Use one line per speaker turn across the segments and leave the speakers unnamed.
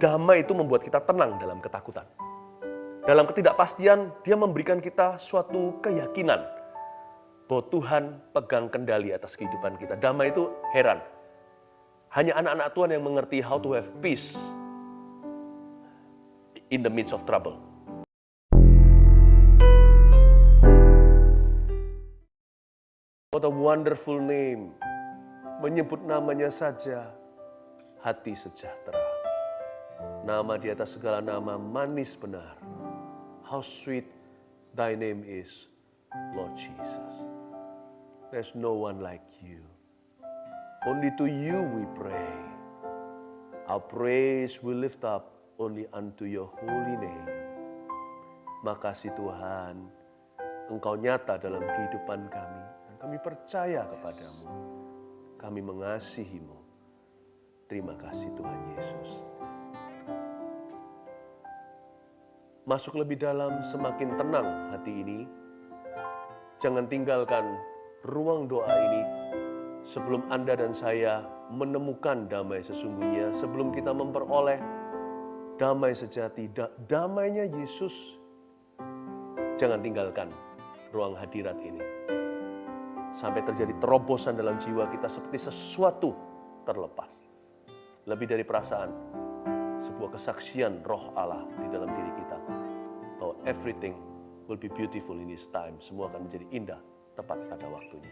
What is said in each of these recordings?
damai itu membuat kita tenang dalam ketakutan. Dalam ketidakpastian, dia memberikan kita suatu keyakinan bahwa Tuhan pegang kendali atas kehidupan kita. Damai itu heran. Hanya anak-anak Tuhan yang mengerti how to have peace in the midst of trouble. What a wonderful name. Menyebut namanya saja, hati sejahtera. Nama di atas segala nama, manis benar. How sweet thy name is, Lord Jesus. There's no one like you. Only to you we pray. Our praise we lift up only unto your holy name. Makasih Tuhan, Engkau nyata dalam kehidupan kami. Dan kami percaya kepadamu. Kami mengasihimu. Terima kasih Tuhan Yesus. Masuk lebih dalam, semakin tenang hati ini. Jangan tinggalkan ruang doa ini sebelum Anda dan saya menemukan damai sesungguhnya, sebelum kita memperoleh damai sejati, damainya Yesus. Jangan tinggalkan ruang hadirat ini. Sampai terjadi terobosan dalam jiwa kita seperti sesuatu terlepas. Lebih dari perasaan, sebuah kesaksian roh Allah di dalam diri kita. Bahwa everything will be beautiful in His time. Semua akan menjadi indah tepat pada waktunya.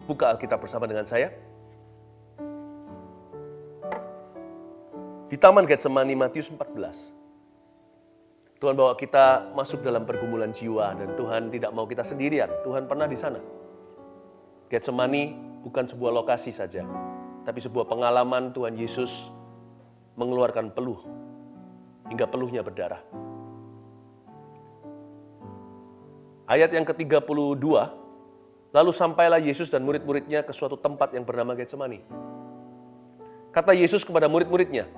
Buka Alkitab bersama dengan saya. Di Taman Getsemani, Matius 14. Tuhan bawa kita masuk dalam pergumulan jiwa dan Tuhan tidak mau kita sendirian. Tuhan pernah di sana. Getsemani bukan sebuah lokasi saja, tapi sebuah pengalaman Tuhan Yesus mengeluarkan peluh hingga peluhnya berdarah. Ayat yang ke-32, lalu sampailah Yesus dan murid-muridnya ke suatu tempat yang bernama Getsemani. Kata Yesus kepada murid-muridnya,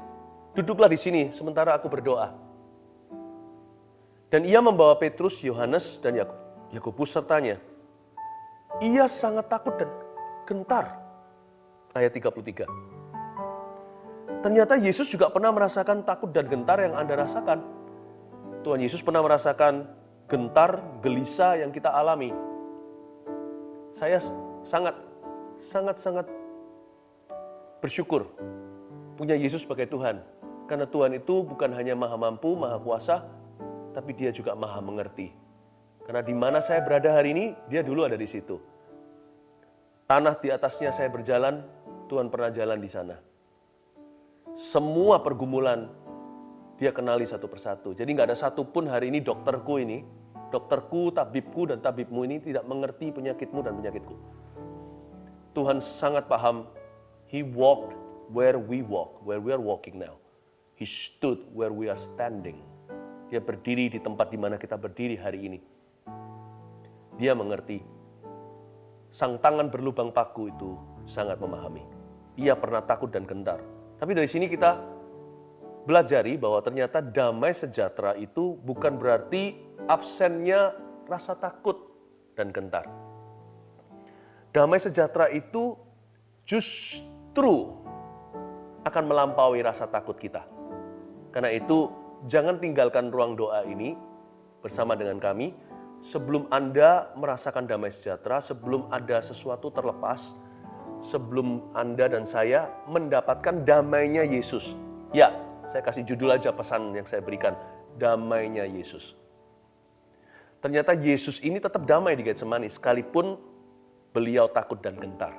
duduklah di sini sementara aku berdoa. Dan ia membawa Petrus, Yohanes, dan Yakobus sertanya. Ia sangat takut dan gentar. Ayat 33. Ternyata Yesus juga pernah merasakan takut dan gentar yang Anda rasakan. Tuhan Yesus pernah merasakan gentar, gelisah yang kita alami. Saya sangat bersyukur punya Yesus sebagai Tuhan. Karena Tuhan itu bukan hanya maha mampu, maha kuasa, tapi Dia juga maha mengerti. Karena di mana saya berada hari ini, Dia dulu ada di situ. Tanah di atasnya saya berjalan, Tuhan pernah jalan di sana. Semua pergumulan Dia kenali satu persatu. Jadi nggak ada satupun hari ini dokterku, tabibku, dan tabibmu ini tidak mengerti penyakitmu dan penyakitku. Tuhan sangat paham. He walked where we walk, where we are walking now. He stood where we are standing. Dia berdiri di tempat di mana kita berdiri hari ini. Dia mengerti. Sang tangan berlubang paku itu sangat memahami. Ia pernah takut dan gentar. Tapi dari sini kita belajari bahwa ternyata damai sejahtera itu bukan berarti absennya rasa takut dan gentar. Damai sejahtera itu justru akan melampaui rasa takut kita. Karena itu, jangan tinggalkan ruang doa ini bersama dengan kami. Sebelum Anda merasakan damai sejahtera, sebelum ada sesuatu terlepas, sebelum Anda dan saya mendapatkan damainya Yesus. Ya, saya kasih judul aja pesan yang saya berikan, damainya Yesus. Ternyata Yesus ini tetap damai di Getsemani, sekalipun beliau takut dan gentar.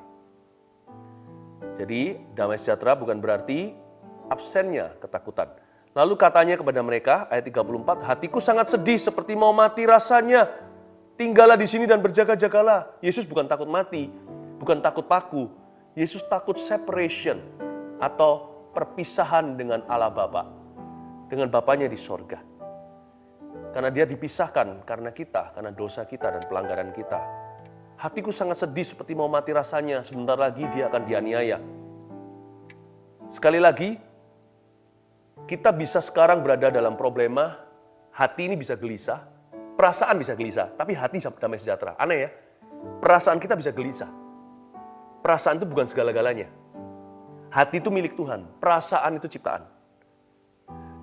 Jadi, damai sejahtera bukan berarti absennya ketakutan. Lalu katanya kepada mereka, ayat 34, hatiku sangat sedih seperti mau mati rasanya. Tinggallah di sini dan berjaga-jagalah. Yesus bukan takut mati, bukan takut paku. Yesus takut separation atau perpisahan dengan Allah Bapa, dengan Bapanya di sorga. Karena Dia dipisahkan karena kita, karena dosa kita dan pelanggaran kita. Hatiku sangat sedih seperti mau mati rasanya, sebentar lagi Dia akan dianiaya. Sekali lagi, kita bisa sekarang berada dalam problema, hati ini bisa gelisah, perasaan bisa gelisah, tapi hati damai sejahtera. Aneh ya, perasaan kita bisa gelisah. Perasaan itu bukan segala-galanya. Hati itu milik Tuhan, perasaan itu ciptaan.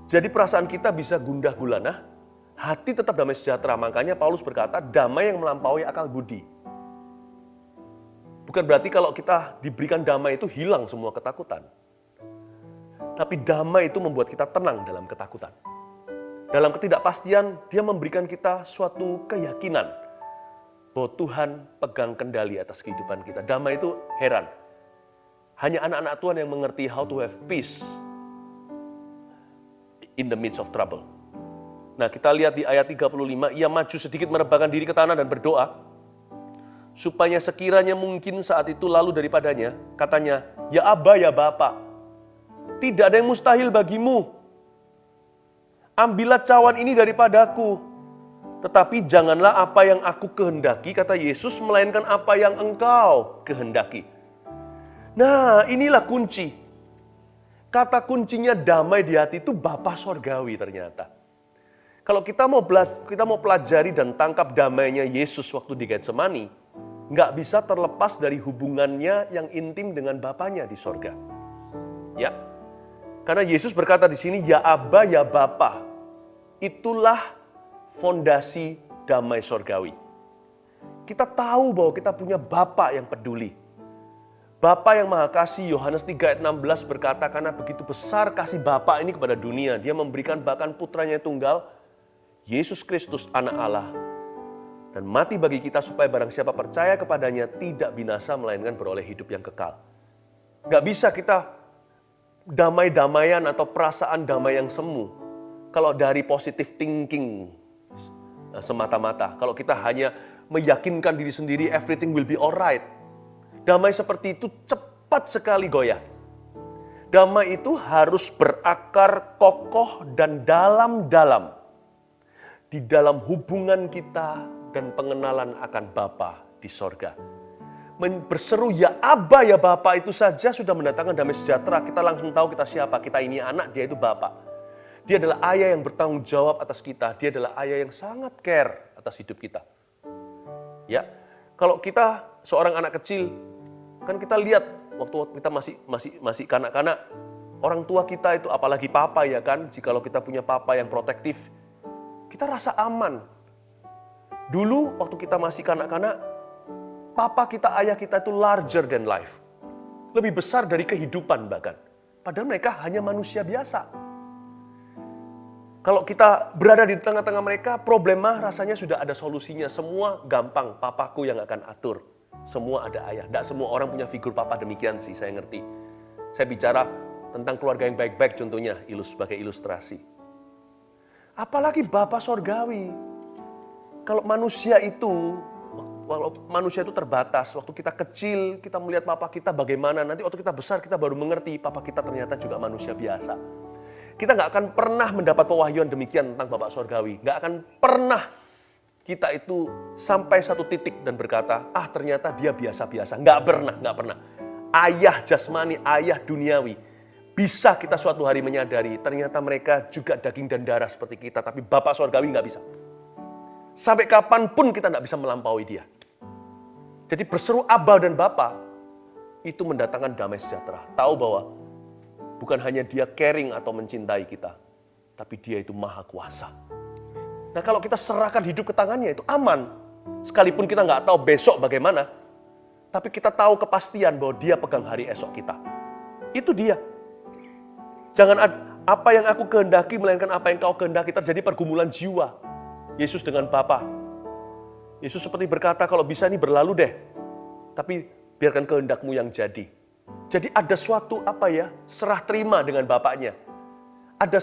Jadi perasaan kita bisa gundah gulana, hati tetap damai sejahtera. Makanya Paulus berkata, damai yang melampaui akal budi. Bukan berarti kalau kita diberikan damai itu hilang semua ketakutan. Tapi damai itu membuat kita tenang dalam ketakutan. Dalam ketidakpastian, dia memberikan kita suatu keyakinan bahwa Tuhan pegang kendali atas kehidupan kita. Damai itu heran. Hanya anak-anak Tuhan yang mengerti how to have peace in the midst of trouble. Nah, kita lihat di ayat 35, ia maju sedikit merebahkan diri ke tanah dan berdoa, supaya sekiranya mungkin saat itu lalu daripadanya, katanya, ya Aba, ya Bapa, tidak ada yang mustahil bagimu. Ambillah cawan ini daripadaku. Tetapi janganlah apa yang aku kehendaki, kata Yesus, melainkan apa yang engkau kehendaki. Nah, inilah kunci. Kata kuncinya damai di hati itu Bapa Sorgawi ternyata. Kalau kita mau pelajari dan tangkap damainya Yesus waktu di Getsemani, nggak bisa terlepas dari hubungannya yang intim dengan Bapanya di sorga. Ya, karena Yesus berkata di sini, ya Aba, ya Bapa. Itulah fondasi damai sorgawi. Kita tahu bahwa kita punya Bapa yang peduli. Bapa yang Maha Kasih, Yohanes 3 ayat 16 berkata, karena begitu besar kasih Bapa ini kepada dunia, dia memberikan bahkan putranya tunggal, Yesus Kristus anak Allah, dan mati bagi kita supaya barang siapa percaya kepadanya tidak binasa melainkan beroleh hidup yang kekal. Gak bisa kita damai-damaian atau perasaan damai yang semu kalau dari positive thinking semata-mata. Kalau kita hanya meyakinkan diri sendiri everything will be alright. Damai seperti itu cepat sekali goyah. Damai itu harus berakar kokoh dan dalam-dalam di dalam hubungan kita dan pengenalan akan Bapa di sorga. Berseru ya Aba, ya Bapa itu saja sudah mendatangkan damai sejahtera. Kita langsung tahu kita siapa. Kita ini anak, dia itu Bapa. Dia adalah ayah yang bertanggung jawab atas kita. Dia adalah ayah yang sangat care atas hidup kita. Ya, kalau kita seorang anak kecil, kan kita lihat waktu kita masih kanak-kanak, orang tua kita itu apalagi papa ya kan, jikalau kita punya papa yang protektif, kita rasa aman. Dulu waktu kita masih kanak-kanak, papa kita, ayah kita itu larger than life. Lebih besar dari kehidupan bahkan. Padahal mereka hanya manusia biasa. Kalau kita berada di tengah-tengah mereka, problema rasanya sudah ada solusinya. Semua gampang, papaku yang akan atur. Semua ada ayah. Tidak semua orang punya figur papa demikian sih, saya ngerti. Saya bicara tentang keluarga yang baik-baik contohnya, sebagai ilustrasi. Apalagi Bapa Sorgawi. Kalau manusia itu terbatas, waktu kita kecil, kita melihat papa kita bagaimana, nanti waktu kita besar kita baru mengerti papa kita ternyata juga manusia biasa. Kita nggak akan pernah mendapat pewahyuan demikian tentang Bapak Sorgawi. Nggak akan pernah kita itu sampai satu titik dan berkata, ternyata dia biasa-biasa. Nggak pernah. Ayah jasmani, ayah duniawi. Bisa kita suatu hari menyadari, ternyata mereka juga daging dan darah seperti kita, tapi Bapak Sorgawi nggak bisa. Sampai kapanpun kita nggak bisa melampaui dia. Jadi berseru Aba dan Bapa, itu mendatangkan damai sejahtera. Tahu bahwa bukan hanya dia caring atau mencintai kita, tapi dia itu maha kuasa. Nah kalau kita serahkan hidup ke tangannya itu aman. Sekalipun kita nggak tahu besok bagaimana, tapi kita tahu kepastian bahwa dia pegang hari esok kita. Itu dia. Jangan apa yang aku kehendaki melainkan apa yang kau kehendaki, terjadi pergumulan jiwa. Yesus dengan Bapa. Yesus seperti berkata, kalau bisa ini berlalu deh. Tapi biarkan kehendakmu yang jadi. Jadi ada suatu serah terima dengan Bapaknya. Ada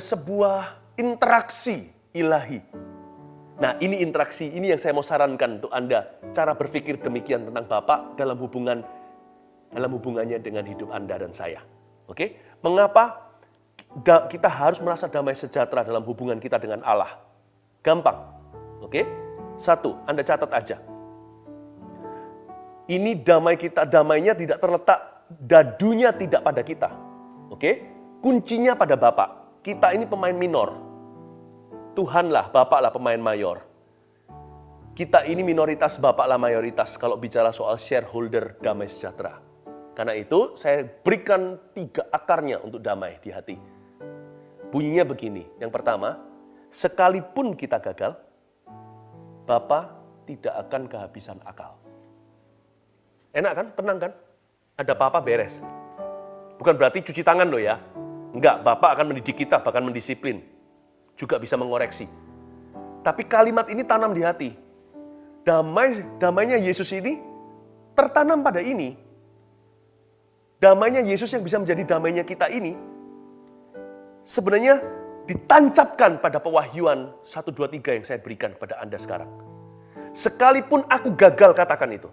sebuah interaksi ilahi. Nah ini interaksi, ini yang saya mau sarankan untuk Anda. Cara berpikir demikian tentang Bapa dalam hubungannya dengan hidup Anda dan saya. Oke? Mengapa kita harus merasa damai sejahtera dalam hubungan kita dengan Allah? Gampang. Oke? Satu, Anda catat aja. Ini damainya tidak terletak, dadunya tidak pada kita. Oke? Kuncinya pada Bapa. Kita ini pemain minor. Tuhanlah, Bapaklah pemain mayor. Kita ini minoritas, Bapaklah mayoritas kalau bicara soal shareholder damai sejahtera. Karena itu saya berikan 3 akarnya untuk damai di hati. Bunyinya begini. Yang pertama, sekalipun kita gagal, Bapa tidak akan kehabisan akal. Enak kan? Tenang kan? Ada Papa beres. Bukan berarti cuci tangan loh ya. Enggak, Bapa akan mendidik kita, bahkan mendisiplin. Juga bisa mengoreksi. Tapi kalimat ini tanam di hati. Damainya Yesus ini tertanam pada ini. Damainya Yesus yang bisa menjadi damainya kita ini sebenarnya ditancapkan pada pewahyuan 1, 2, 3 yang saya berikan kepada Anda sekarang. Sekalipun aku gagal, katakan itu.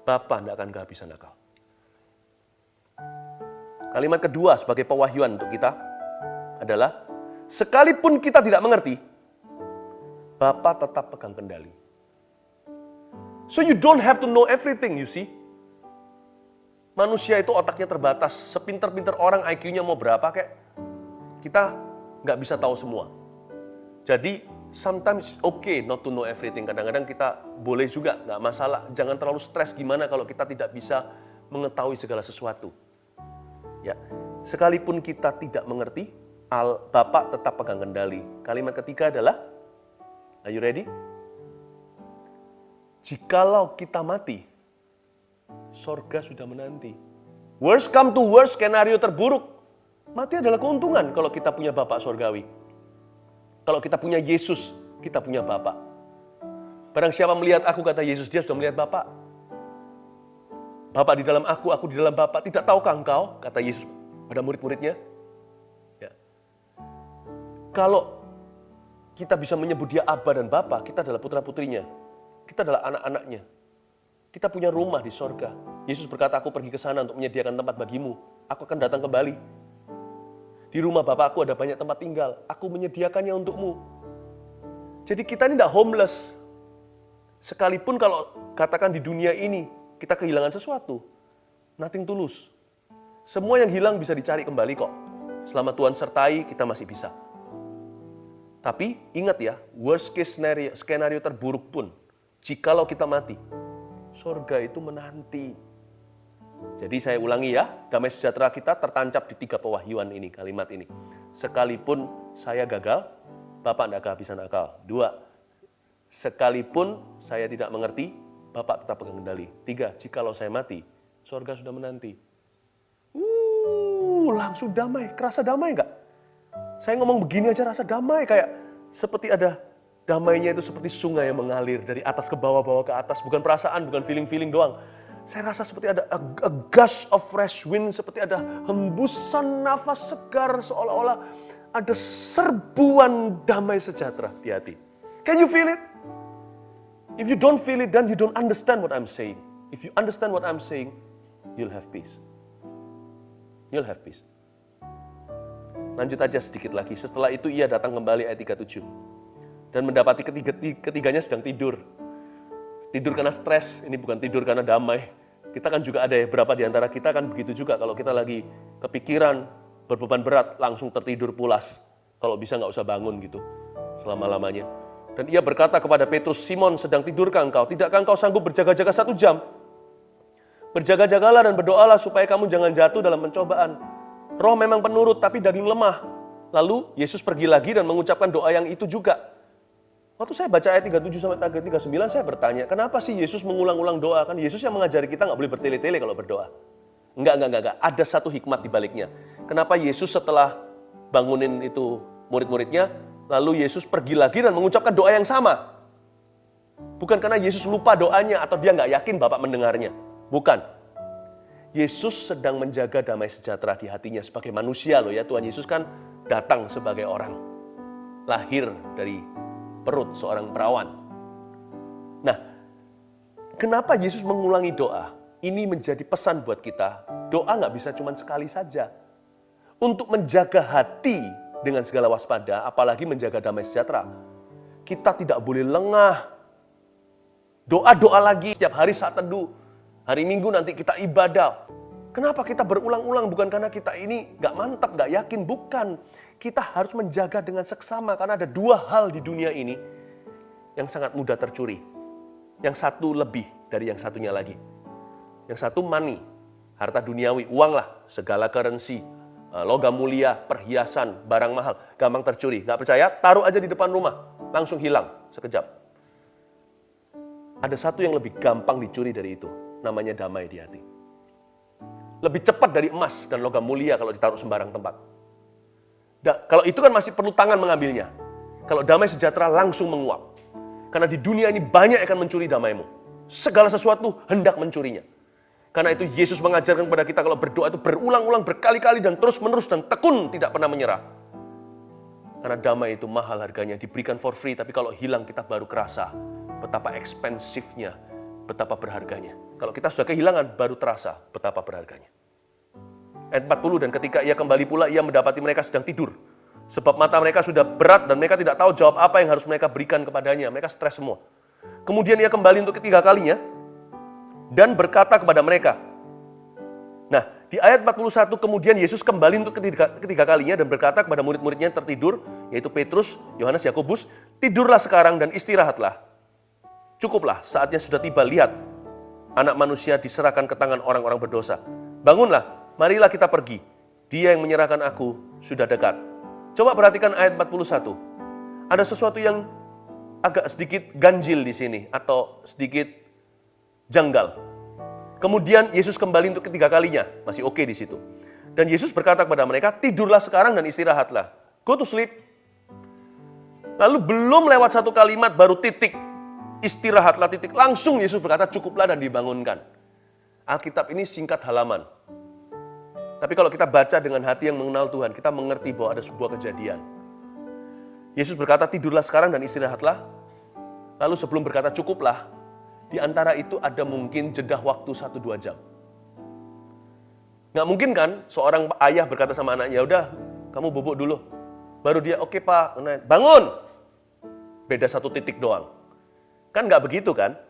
Bapa tidak akan kehabisan akal. Kalimat kedua sebagai pewahyuan untuk kita adalah, sekalipun kita tidak mengerti, Bapa tetap pegang kendali. So you don't have to know everything, you see. Manusia itu otaknya terbatas, sepinter-pinter orang IQ-nya mau berapa kayak, kita nggak bisa tahu semua. Jadi, sometimes okay not to know everything. Kadang-kadang kita boleh juga, nggak masalah. Jangan terlalu stres gimana kalau kita tidak bisa mengetahui segala sesuatu. Ya, sekalipun kita tidak mengerti, Bapa tetap pegang kendali. Kalimat ketiga adalah, are you ready? Jikalau kita mati, sorga sudah menanti. Worst come to worst, skenario terburuk. Mati adalah keuntungan kalau kita punya Bapak sorgawi. Kalau kita punya Yesus, kita punya Bapak. Barang siapa melihat aku, kata Yesus, dia sudah melihat Bapak. Bapak di dalam aku di dalam Bapak. Tidak tahukah engkau, kata Yesus pada murid-muridnya. Ya. Kalau kita bisa menyebut dia Abba dan Bapa, kita adalah putra-putrinya. Kita adalah anak-anaknya. Kita punya rumah di sorga. Yesus berkata, aku pergi ke sana untuk menyediakan tempat bagimu. Aku akan datang kembali. Di rumah Bapakku ada banyak tempat tinggal. Aku menyediakannya untukmu. Jadi kita ini tidak homeless. Sekalipun kalau katakan di dunia ini, kita kehilangan sesuatu. Nothing tulus. Semua yang hilang bisa dicari kembali kok. Selama Tuhan sertai, kita masih bisa. Tapi ingat ya, worst case skenario terburuk pun, jikalau kita mati, sorga itu menanti. Jadi saya ulangi ya, damai sejahtera kita tertancap di 3 pewahyuan ini, kalimat ini. Sekalipun saya gagal, Bapak tidak kehabisan akal. 2, sekalipun saya tidak mengerti, Bapak tetap pegang kendali. 3, jikalau saya mati, sorga sudah menanti. Langsung damai, kerasa damai nggak? Saya ngomong begini aja rasa damai, kayak seperti ada damainya itu seperti sungai yang mengalir dari atas ke bawah ke atas. Bukan perasaan, bukan feeling-feeling doang. Saya rasa seperti ada a gush of fresh wind, seperti ada hembusan nafas segar, seolah-olah ada serbuan damai sejahtera di hati. Can you feel it? If you don't feel it, then you don't understand what I'm saying. If you understand what I'm saying, you'll have peace. You'll have peace. Lanjut aja sedikit lagi. Setelah itu ia datang kembali, ayat 37. Dan mendapati ketiganya sedang tidur. Tidur karena stres, ini bukan tidur karena damai. Kita kan juga ada ya, berapa di antara kita kan begitu juga. Kalau kita lagi kepikiran, berbeban berat, langsung tertidur pulas. Kalau bisa nggak usah bangun gitu, selama-lamanya. Dan ia berkata kepada Petrus, Simon, sedang tidurkah engkau? Tidakkah engkau sanggup berjaga-jaga 1 jam? Berjaga-jagalah dan berdoalah supaya kamu jangan jatuh dalam pencobaan. Roh memang penurut, tapi daging lemah. Lalu Yesus pergi lagi dan mengucapkan doa yang itu juga. Waktu saya baca ayat 37 sampai 39, saya bertanya, kenapa sih Yesus mengulang-ulang doa? Kan Yesus yang mengajari kita nggak boleh bertele-tele kalau berdoa. Enggak. Ada satu hikmat di baliknya. Kenapa Yesus setelah bangunin itu murid-muridnya, lalu Yesus pergi lagi dan mengucapkan doa yang sama? Bukan karena Yesus lupa doanya atau dia nggak yakin Bapak mendengarnya. Bukan. Yesus sedang menjaga damai sejahtera di hatinya sebagai manusia loh ya. Tuhan Yesus kan datang sebagai orang. Lahir dari perut seorang perawan. Nah, kenapa Yesus mengulangi doa? Ini menjadi pesan buat kita. Doa nggak bisa cuma sekali saja. Untuk menjaga hati dengan segala waspada, apalagi menjaga damai sejahtera. Kita tidak boleh lengah. Doa-doa lagi setiap hari saat teduh. Hari Minggu nanti kita ibadah. Kenapa kita berulang-ulang? Bukan karena kita ini nggak mantap, nggak yakin. Bukan. Kita harus menjaga dengan seksama. Karena ada 2 hal di dunia ini yang sangat mudah tercuri. Yang satu lebih dari yang satunya lagi. Yang satu money, harta duniawi, uang lah, segala currency, logam mulia, perhiasan, barang mahal, gampang tercuri. Nggak percaya? Taruh aja di depan rumah, langsung hilang sekejap. Ada satu yang lebih gampang dicuri dari itu, namanya damai di hati. Lebih cepat dari emas dan logam mulia kalau ditaruh sembarang tempat. Kalau itu kan masih perlu tangan mengambilnya. Kalau damai sejahtera langsung menguap. Karena di dunia ini banyak yang akan mencuri damaimu. Segala sesuatu hendak mencurinya. Karena itu Yesus mengajarkan kepada kita kalau berdoa itu berulang-ulang, berkali-kali dan terus-menerus dan tekun, tidak pernah menyerah. Karena damai itu mahal harganya, diberikan for free, tapi kalau hilang kita baru kerasa betapa ekspensifnya, betapa berharganya. Kalau kita sudah kehilangan, baru terasa betapa berharganya. Ayat 40, dan ketika ia kembali pula, ia mendapati mereka sedang tidur. Sebab mata mereka sudah berat dan mereka tidak tahu jawab apa yang harus mereka berikan kepadanya. Mereka stres semua. Kemudian ia kembali untuk ketiga kalinya, dan berkata kepada mereka. Nah, di ayat 41 kemudian Yesus kembali untuk ketiga kalinya dan berkata kepada murid-muridnya yang tertidur, yaitu Petrus, Yohanes, Yakobus, tidurlah sekarang dan istirahatlah. Cukuplah, saatnya sudah tiba, lihat, Anak Manusia diserahkan ke tangan orang-orang berdosa. Bangunlah, marilah kita pergi. Dia yang menyerahkan aku sudah dekat. Coba perhatikan ayat 41. Ada sesuatu yang agak sedikit ganjil di sini atau sedikit janggal. Kemudian Yesus kembali untuk ketiga kalinya, masih oke di situ. Dan Yesus berkata kepada mereka, tidurlah sekarang dan istirahatlah. Go to sleep. Lalu belum lewat satu kalimat baru titik, istirahatlah titik. Langsung Yesus berkata cukuplah dan dibangunkan. Alkitab ini singkat halaman. Tapi kalau kita baca dengan hati yang mengenal Tuhan, kita mengerti bahwa ada sebuah kejadian. Yesus berkata tidurlah sekarang dan istirahatlah. Lalu sebelum berkata cukuplah, di antara itu ada mungkin jeda waktu 1-2 jam. Nggak mungkin kan seorang ayah berkata sama anaknya, udah kamu bobok dulu. Baru dia, oke pak, bangun. Beda 1 titik doang. Kan nggak begitu kan?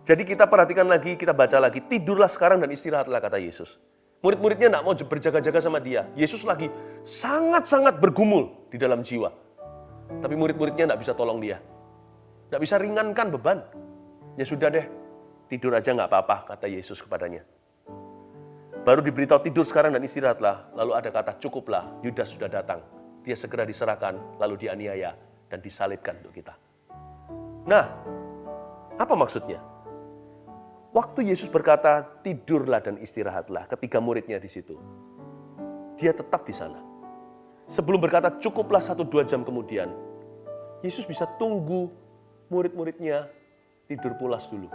Jadi kita perhatikan lagi, kita baca lagi, tidurlah sekarang dan istirahatlah kata Yesus. Murid-muridnya nggak mau berjaga-jaga sama dia. Yesus lagi sangat-sangat bergumul di dalam jiwa. Tapi murid-muridnya nggak bisa tolong dia. Nggak bisa ringankan beban. Ya sudah deh, tidur aja nggak apa-apa, kata Yesus kepadanya. Baru diberitahu tidur sekarang dan istirahatlah, lalu ada kata cukuplah, Yudas sudah datang. Dia segera diserahkan, lalu dianiaya dan disalibkan untuk kita. Nah, apa maksudnya? Waktu Yesus berkata tidurlah dan istirahatlah, ketiga muridnya di situ, dia tetap di sana. Sebelum berkata cukuplah 1-2 jam kemudian, Yesus bisa tunggu murid-muridnya tidur pulas dulu.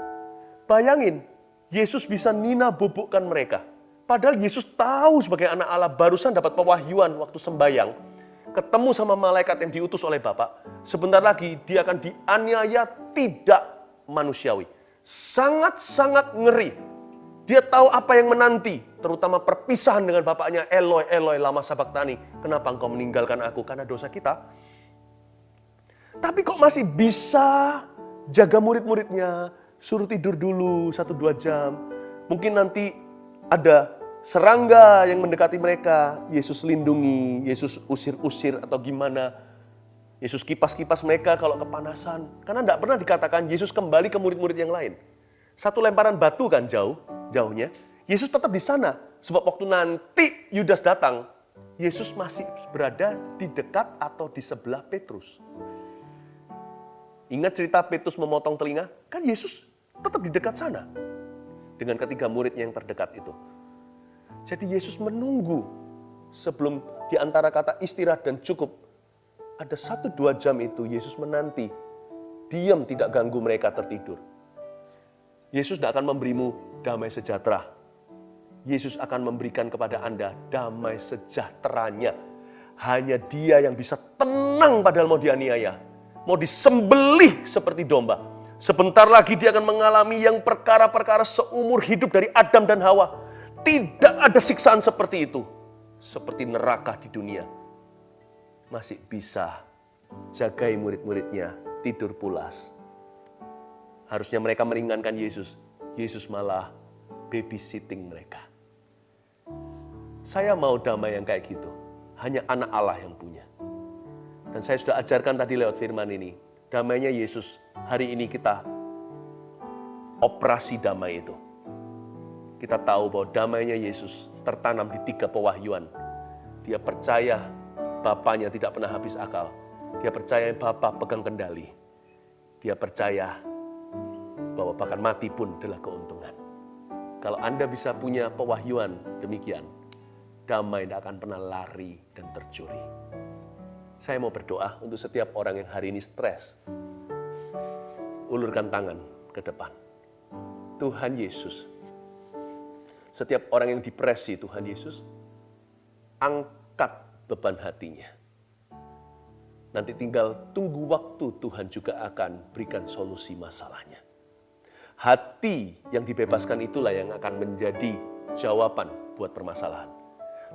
Bayangin, Yesus bisa nina bobokkan mereka. Padahal Yesus tahu sebagai anak Allah barusan dapat pewahyuan waktu sembayang. Ketemu sama malaikat yang diutus oleh Bapa. Sebentar lagi dia akan dianiaya tidak manusiawi. Sangat-sangat ngeri. Dia tahu apa yang menanti. Terutama perpisahan dengan Bapaknya. Eloi, Eloi, lama sabachthani. Kenapa engkau meninggalkan aku? Karena dosa kita. Tapi kok masih bisa jaga murid-muridnya, suruh tidur dulu 1-2 jam. Mungkin nanti ada serangga yang mendekati mereka, Yesus lindungi, Yesus usir-usir atau gimana. Yesus kipas-kipas mereka kalau kepanasan. Karena tidak pernah dikatakan Yesus kembali ke murid-murid yang lain. 1 lemparan batu kan jauhnya. Yesus tetap di sana. Sebab waktu nanti Yudas datang, Yesus masih berada di dekat atau di sebelah Petrus. Ingat cerita Petrus memotong telinga? Kan Yesus tetap di dekat sana. Dengan ketiga muridnya yang terdekat itu. Jadi Yesus menunggu sebelum di antara kata istirahat dan cukup. Ada 1-2 jam itu Yesus menanti. Diam, tidak ganggu mereka tertidur. Yesus tidak akan memberimu damai sejahtera. Yesus akan memberikan kepada Anda damai sejahteranya. Hanya Dia yang bisa tenang padahal mau dianiaya. Mau disembelih seperti domba. Sebentar lagi dia akan mengalami yang perkara-perkara seumur hidup dari Adam dan Hawa. Tidak ada siksaan seperti itu. Seperti neraka di dunia. Masih bisa jagai murid-muridnya tidur pulas. Harusnya mereka meringankan Yesus. Yesus malah babysitting mereka. Saya mau damai yang kayak gitu. Hanya anak Allah yang punya. Dan saya sudah ajarkan tadi lewat firman ini. Damainya Yesus, hari ini kita operasi damai itu. kita tahu bahwa damainya Yesus tertanam di 3 pewahyuan. Dia percaya Bapaknya tidak pernah habis akal. Dia percaya Bapa pegang kendali. Dia percaya bahwa bahkan mati pun adalah keuntungan. Kalau Anda bisa punya pewahyuan demikian, damai tidak akan pernah lari dan tercuri. Saya mau berdoa untuk setiap orang yang hari ini stres. Ulurkan tangan ke depan. Tuhan Yesus, setiap orang yang depresi, Tuhan Yesus, angkat beban hatinya. Nanti tinggal tunggu waktu, Tuhan juga akan berikan solusi masalahnya. Hati yang dibebaskan itulah yang akan menjadi jawaban buat permasalahan.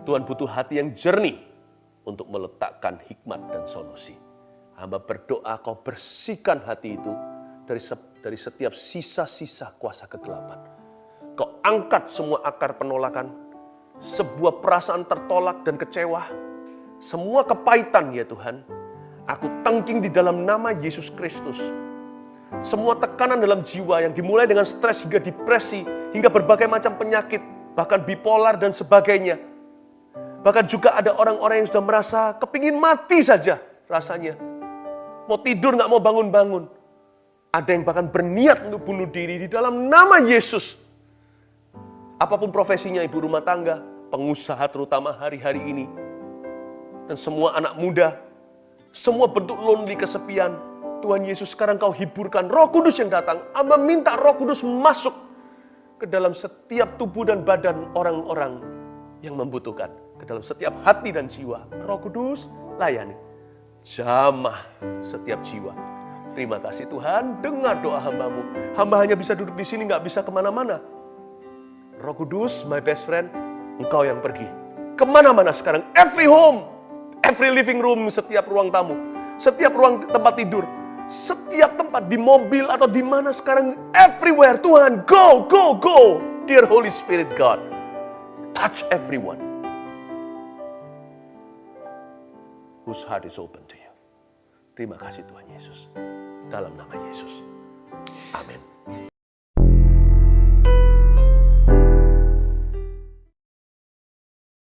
Tuhan butuh hati yang jernih untuk meletakkan hikmat dan solusi. Hamba berdoa kau bersihkan hati itu dari setiap sisa-sisa kuasa kegelapan. Kau angkat semua akar penolakan, sebuah perasaan tertolak dan kecewa, semua kepahitan ya Tuhan. Aku tangking di dalam nama Yesus Kristus. Semua tekanan dalam jiwa yang dimulai dengan stres hingga depresi, hingga berbagai macam penyakit, bahkan bipolar dan sebagainya. Bahkan juga ada orang-orang yang sudah merasa kepingin mati saja rasanya. Mau tidur gak mau bangun-bangun. Ada yang bahkan berniat untuk bunuh diri di dalam nama Yesus. Apapun profesinya, ibu rumah tangga, pengusaha terutama hari-hari ini, dan semua anak muda, semua bentuk lonely kesepian, Tuhan Yesus sekarang kau hiburkan. Roh Kudus yang datang, Amba minta Roh Kudus masuk ke dalam setiap tubuh dan badan orang-orang yang membutuhkan. Ke dalam setiap hati dan jiwa. Roh Kudus layani. Jamah setiap jiwa. Terima kasih Tuhan, dengar doa hamba-Mu. Hamba hanya bisa duduk di sini, gak bisa kemana-mana. Roh Kudus, my best friend, Engkau yang pergi. Kemana-mana sekarang, every home, every living room, setiap ruang tamu, setiap ruang tempat tidur, setiap tempat di mobil atau di mana sekarang, everywhere, Tuhan, go, go, go. Dear Holy Spirit God, touch everyone whose heart is open to you. Terima kasih Tuhan Yesus. Dalam nama Yesus. Amin.